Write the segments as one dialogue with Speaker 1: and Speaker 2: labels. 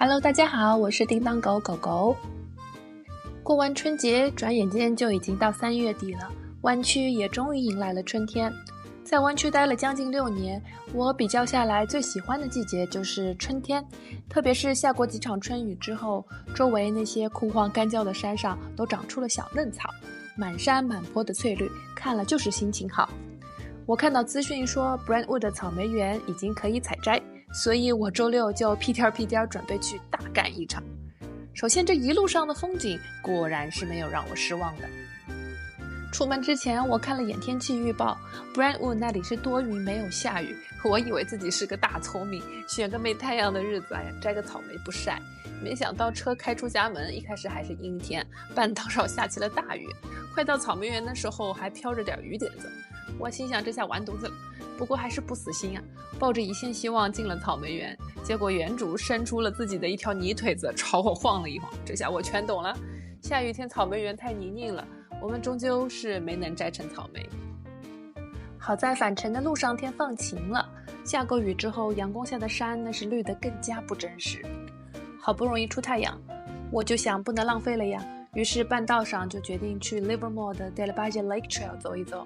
Speaker 1: Hello， 大家好，我是叮当狗狗狗。过完春节，转眼间就已经到3月底了，湾区也终于迎来了春天。在湾区待了将近6年，我比较下来最喜欢的季节就是春天，特别是下过几场春雨之后，周围那些枯黄干焦的山上都长出了小嫩草，满山满坡的翠绿，看了就是心情好。我看到资讯说 Brentwood 的草莓园已经可以采摘，所以我周六就屁颠屁颠准备去大干一场。首先这一路上的风景果然是没有让我失望的。出门之前我看了眼天气预报， Brentwood 那里是多云没有下雨，我以为自己是个大聪明，选个没太阳的日子摘个草莓不晒，没想到车开出家门，一开始还是阴天，半道上下起了大雨，快到草莓园的时候还飘着点雨点子。我心想这下完犊子了，不过还是不死心抱着一线希望进了草莓园，结果园主伸出了自己的一条泥腿子朝我晃了一晃，这下我全懂了，下雨天草莓园太泥泞了，我们终究是没能摘成草莓。好在返程的路上天放晴了，下过雨之后阳光下的山那是绿得更加不真实。好不容易出太阳，我就想不能浪费了呀，于是半道上就决定去 Livermore 的 Delabadge Lake Trail 走一走。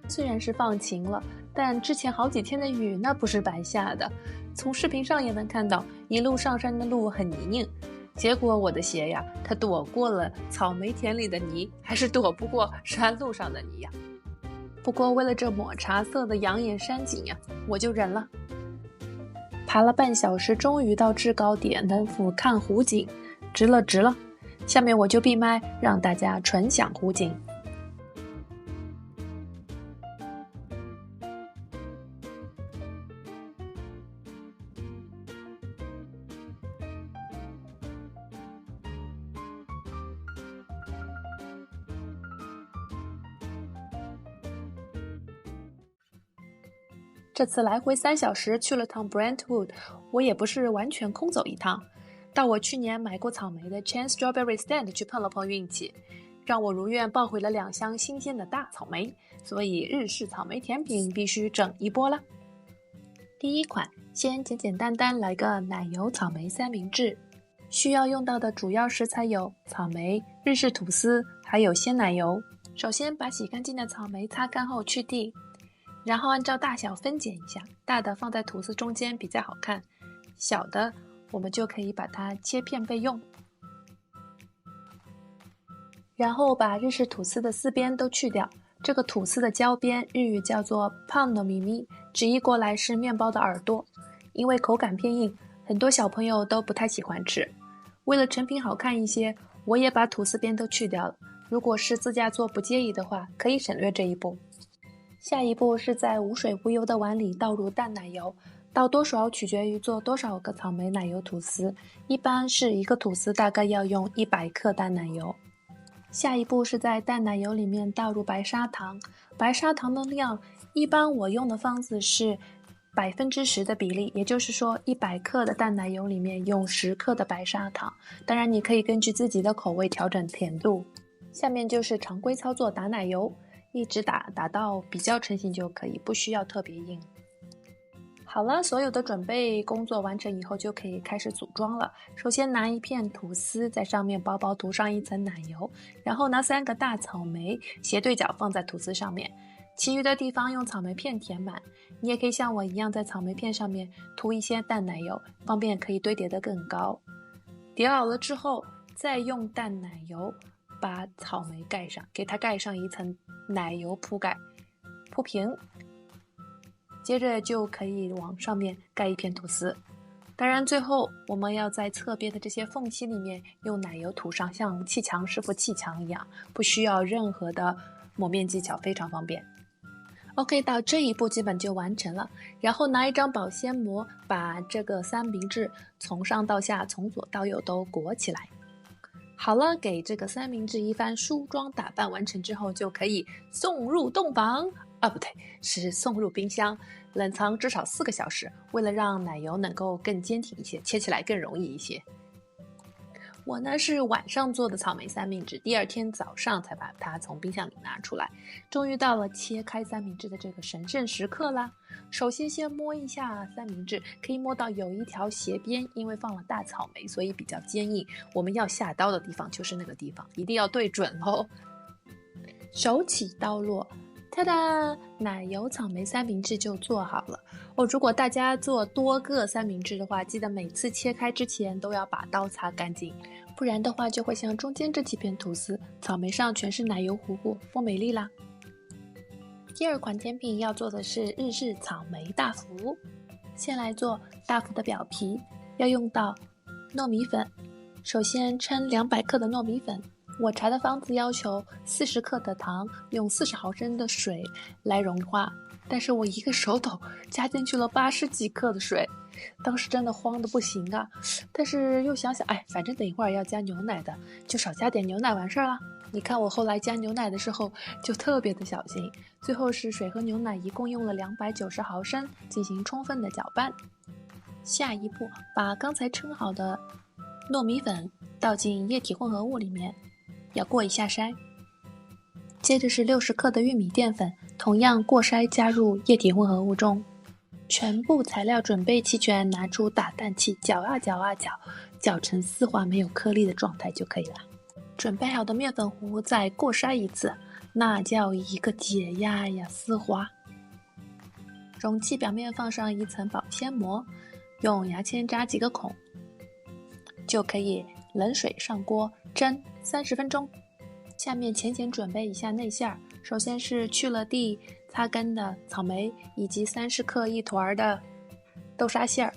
Speaker 1: 虽然是放晴了，但之前好几天的雨那不是白下的，从视频上也能看到一路上山的路很泥泞，结果我的鞋呀，它躲过了草莓田里的泥，还是躲不过山路上的泥呀。不过为了这抹茶色的养眼山景呀，我就忍了。爬了半小时，终于到制高点，能俯瞰湖景，值了。下面我就闭麦，让大家纯享湖景。这次来回3小时去了趟 Brentwood， 我也不是完全空走一趟，到我去年买过草莓的 Chance Strawberry Stand 去碰了碰运气，让我如愿抱回了2箱新鲜的大草莓，所以日式草莓甜品必须整一波了。第一款，先简简单单来个奶油草莓三明治，需要用到的主要食材有草莓、日式吐司，还有鲜奶油。首先把洗干净的草莓擦干后去蒂，然后按照大小分拣一下，大的放在吐司中间比较好看，小的我们就可以把它切片备用。然后把日式吐司的4边都去掉，这个吐司的焦边日语叫做パンの耳，直译过来是面包的耳朵，因为口感偏硬，很多小朋友都不太喜欢吃。为了成品好看一些，我也把吐司边都去掉了，如果是自家做不介意的话，可以省略这一步。下一步是在无水无油的碗里倒入淡奶油，倒多少取决于做多少个草莓奶油吐司，一般是一个吐司大概要用100克淡奶油。下一步是在淡奶油里面倒入白砂糖，白砂糖的量一般我用的方子是10%的比例，也就是说100克的淡奶油里面用10克的白砂糖，当然你可以根据自己的口味调整甜度。下面就是常规操作，打奶油，一直打到比较成型就可以，不需要特别硬。好了，所有的准备工作完成以后就可以开始组装了。首先拿一片吐司，在上面薄薄涂上一层奶油，然后拿3个大草莓斜对角放在吐司上面，其余的地方用草莓片填满。你也可以像我一样在草莓片上面涂一些淡奶油，方便可以堆叠得更高。叠好了之后，再用淡奶油把草莓盖上，给它盖上一层奶油铺盖，铺平，接着就可以往上面盖一片吐司。当然最后我们要在侧边的这些缝隙里面用奶油涂上，像砌墙师傅砌墙一样，不需要任何的抹面技巧，非常方便。OK， 到这一步基本就完成了，然后拿一张保鲜膜把这个三明治从上到下，从左到右都裹起来。好了，给这个三明治一番梳妆打扮完成之后，就可以送入冻房不对，是送入冰箱冷藏至少4个小时，为了让奶油能够更坚挺一些，切起来更容易一些。我呢是晚上做的草莓三明治，第二天早上才把它从冰箱里拿出来。终于到了切开三明治的这个神圣时刻啦！首先先摸一下三明治，可以摸到有一条斜边，因为放了大草莓，所以比较坚硬。我们要下刀的地方就是那个地方，一定要对准哦。手起刀落，ta da！奶油草莓三明治就做好了哦。如果大家做多个三明治的话，记得每次切开之前都要把刀擦干净，不然的话就会像中间这几片吐司，草莓上全是奶油糊糊，不美丽啦。第二款甜品要做的是日式草莓大福。先来做大福的表皮，要用到糯米粉。首先称200克的糯米粉，我查的方子要求40克的糖，用40毫升的水来融化，但是我一个手抖加进去了80几克的水，当时真的慌得不行啊！但是又想想，反正等一会儿要加牛奶的，就少加点牛奶完事儿啦。你看我后来加牛奶的时候就特别的小心，最后是水和牛奶一共用了290毫升进行充分的搅拌。下一步，把刚才称好的糯米粉倒进液体混合物里面，要过一下筛。接着是60克的玉米淀粉，同样过筛加入液体混合物中。全部材料准备齐全，拿出打蛋器搅啊搅啊搅，搅成丝滑没有颗粒的状态就可以了。准备好的面粉糊再过筛一次，那叫一个解压呀，丝滑。容器表面放上一层保鲜膜，用牙签扎几个孔，就可以冷水上锅蒸30分钟。下面浅准备一下内馅儿，首先是去了蒂擦干的草莓，以及30克一团的豆沙馅儿。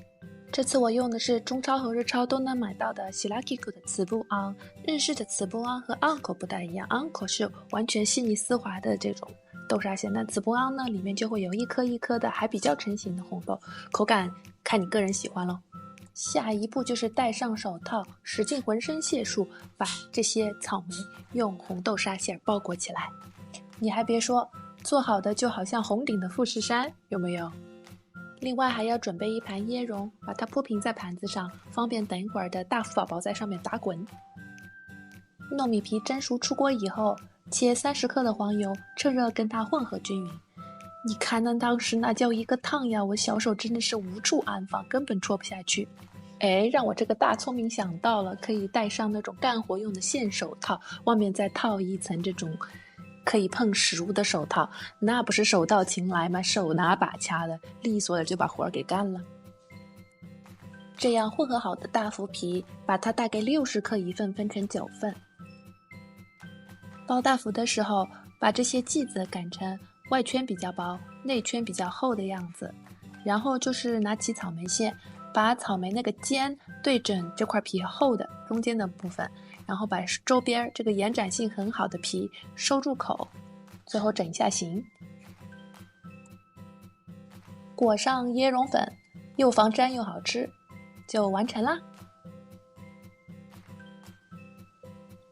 Speaker 1: 这次我用的是中超和日超都能买到的喜拉基库的瓷布昂。日式的瓷布昂和 Uncle 不太一样， Uncle 是完全细腻丝滑的这种豆沙馅，那瓷布昂呢里面就会有一颗一颗的还比较成型的红豆，口感看你个人喜欢咯。下一步就是戴上手套，使尽浑身解数，把这些草莓用红豆沙馅包裹起来。你还别说，做好的就好像红顶的富士山，有没有？另外还要准备一盘椰蓉，把它铺平在盘子上，方便等一会儿的大福宝宝在上面打滚。糯米皮蒸熟出锅以后，切30克的黄油，趁热跟它混合均匀。你看那当时那叫一个烫呀，我小手真的是无处安放，根本戳不下去。让我这个大聪明想到了，可以戴上那种干活用的线手套，外面再套一层这种可以碰食物的手套，那不是手到擒来吗？手拿把掐的，利索的就把活儿给干了。这样混合好的大福皮，把它大概60克一份，分成9份。包大福的时候，把这些剂子擀成外圈比较薄，内圈比较厚的样子。然后就是拿起草莓线，把草莓那个尖对准这块皮厚的中间的部分，然后把周边这个延展性很好的皮收住口，最后整一下形。裹上椰蓉粉，又防粘又好吃，就完成啦。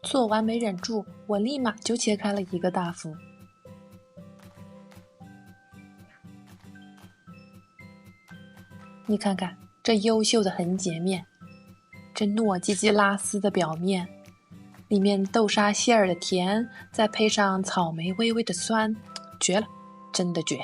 Speaker 1: 做完没忍住，我立马就切开了一个大福。你看看这优秀的横截面，这糯叽叽拉丝的表面，里面豆沙馅儿的甜，再配上草莓微微的酸，绝了，真的绝。